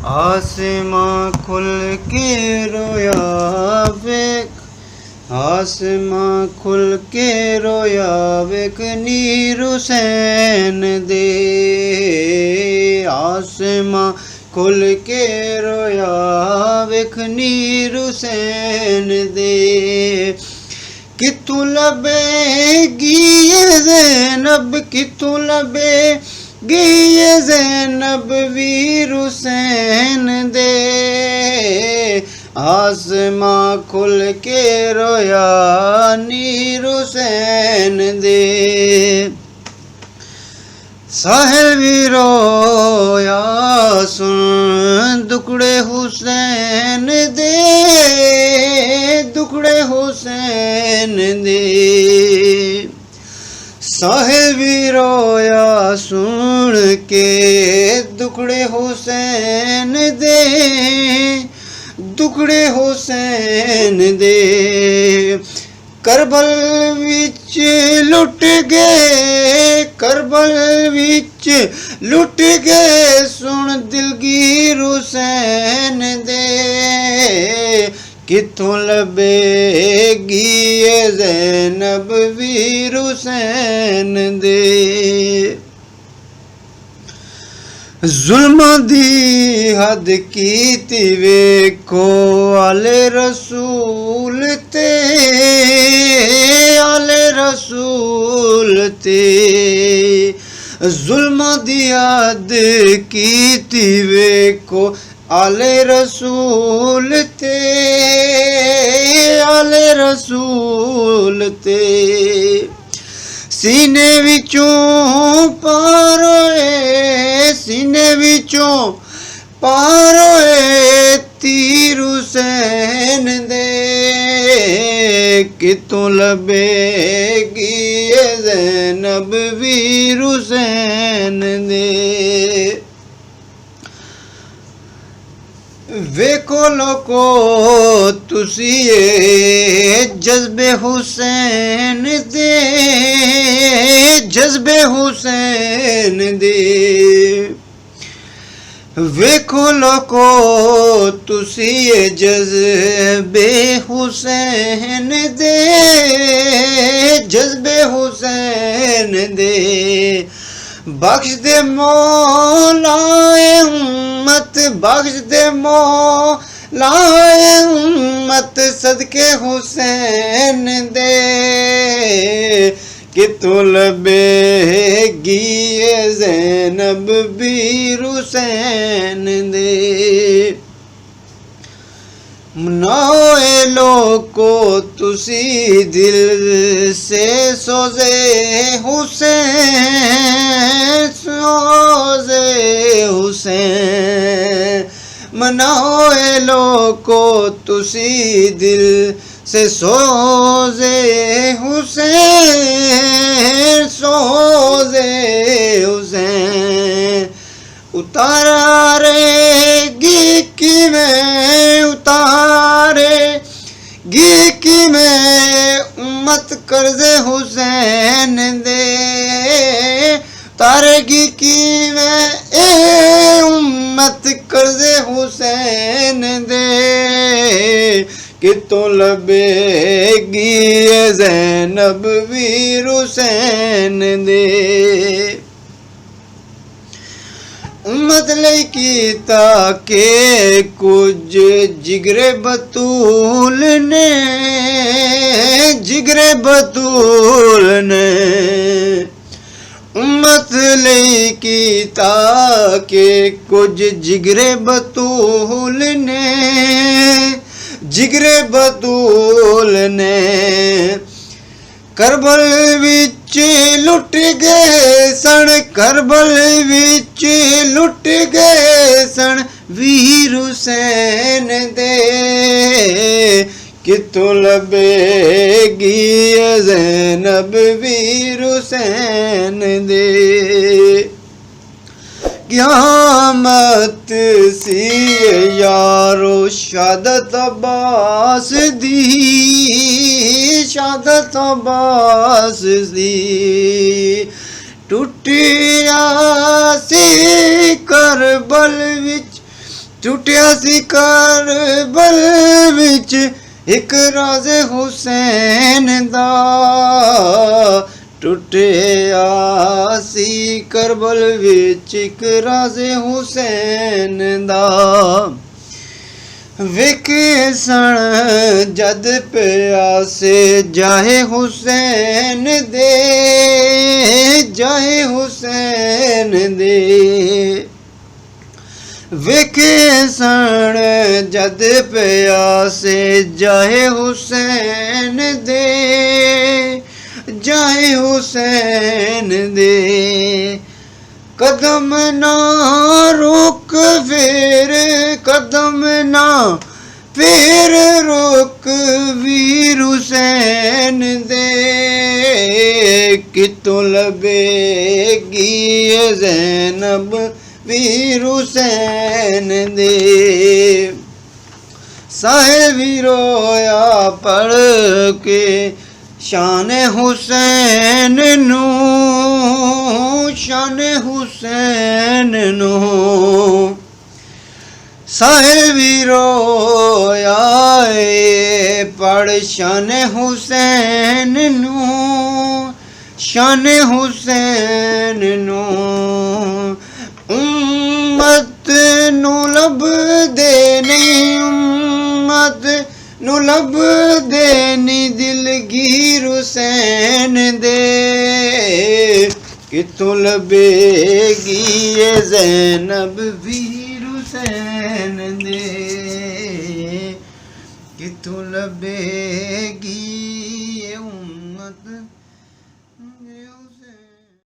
आसमां खुल के रोया वेख, आसमां खुल के रोया वेख नीर हुसैन दे। आसमां खुल के रोया वेख नीर हुसैन दे। कित्थों लभेगी ये ज़ैनब, कित्थों लभेगी ये ज़ैनब वीर हुसैन दे। आसमां खुल के रोया नीर हुसैन दे। साहिल भी रोया सुन दुखड़े हुसैन दे, दुखड़े हुसैन दे। साहिल भी रोया सुन के दुखड़े हुसैन दे, दुखड़े हुसैन दे। करबल विच लुट गए, करबल विच लुट गए सुन दिलगीर हुसैन दे। कित्थों लभेगी ये ज़ैनब वीर हुसैन दे। जुल्मां दी हद कीती वेखो आले रसूल ते, आले रसूल ते। जुल्मां दी हद कीती वेखो आले रसूल ते, आले रसूल ते। सीने विचों पार होए, सीने विचों पार होए तीर हुसैन दे। कित्थों लभेगी ये ज़ैनब वीर हुसैन दे। वेखो लोको तुसी ये जज्बे हुसैन दे, जज्बे हुसैन दे। वेखो लोको तुसी ये जज्बे हुसैन दे, जज्बे हुसैन दे। बख्श दे मौलाए उम्मत, बख्श दे मौलाए उम्मत सदके हुसैन दे। कित्थों लभेगी ये ज़ैनब वीर हुसैन दे। मनाओ लोको तुसी दिल से सोजे हुसैन, सोजे हुसैन। मनाओ लोको तुसी दिल से सोजे हुसैन, सोजे हुसैन। उतारेगी कि मैं, उतारेगी कि मैं उम्मत कर्ज़े हुसैन दे। उतारेगी कि मैं ए उम्मत कर्ज़े हुसैन दे। कित्थों लभेगी ये ज़ैनब वीर हुसैन दे। उम्मत लई कीता के कुछ जिगरे बतूल ने, जिगरे बतूल ने। उम्मत लई कीता के कुछ जिगरे बतूल ने, जिगरे बतूल ने। करबल विच लुट गए सन, करबल विच लुट गए सन वीर हुसैन दे। कित्थों लभेगी ये ज़ैनब वीर हुसैन दे। क़यामत सी यारो शहादत अब्बास दी, शहादत अब्बास दी। टुटिया सी करबल विच टुटिया सी करबल विच एक राज हुसैन दा, टुटिया सी करबल विच एक राज हुसैन दा। वेखे सन जद प्यासे जाहे हुसैन दे, जाहे हुसैन दे। वेखे सन जद प्यासे जाहे हुसैन दे, जाहे हुसैन दे। कदम ना रुक फिर, कदम ना फिर रुक वीर हुसैन दे, कितों लबेगी ज़ैनब वीर हुसैन दे। साहिबी रोया पढ़ के शान हुसैन नू, शान हुसैन नू। साहिबी रोया पढ़ शान हुसैन नू, शान हुसैन नू। उम्मत नू लब दे नहीं, उम्मत नू लब दे नहीं दिलगीर हुसैन दे, कितों लबेगी ये ज़ैनब वीर हुसैन दे, कितों लबेगी